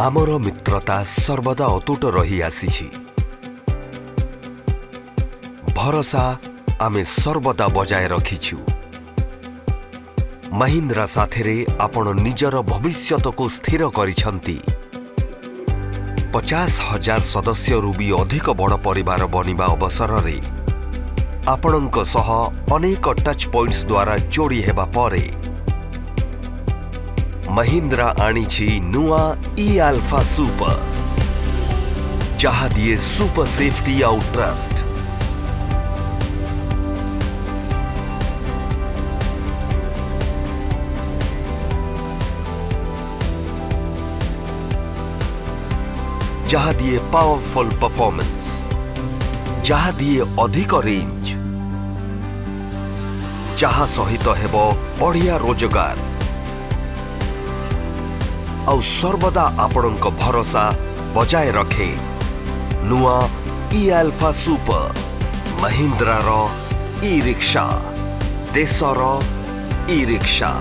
आमर मित्रता सर्वदा अतुट रही आसी। भरोसा आमे सर्वदा बजाय रखिछु। महिंद्रा साथेरे आपण निजर भविष्यत को स्थिर करिछंती। 50,000 सदस्य भी अधिक बड़ परिवार बनिबा अवसर रे आपणक सह अनेक टच पॉइंट्स द्वारा जोड़ी हेबा परे महिंद्रा आनिछि नुआ ई अल्फा सुपर, जहा दिए सुपर सेफ्टी आउ ट्रस्ट। जहा दिए पावरफुल परफॉर्मेंस, जहा दिए अधिक रेंज, जहा सहित हेबो बढ़िया रोजगार आउ सर्वदा आपणक भरोसा बजाय रखे नुआ ई अल्फा सुपर। महिंद्रा रो ई रिक्शा, देशर ई रिक्शा।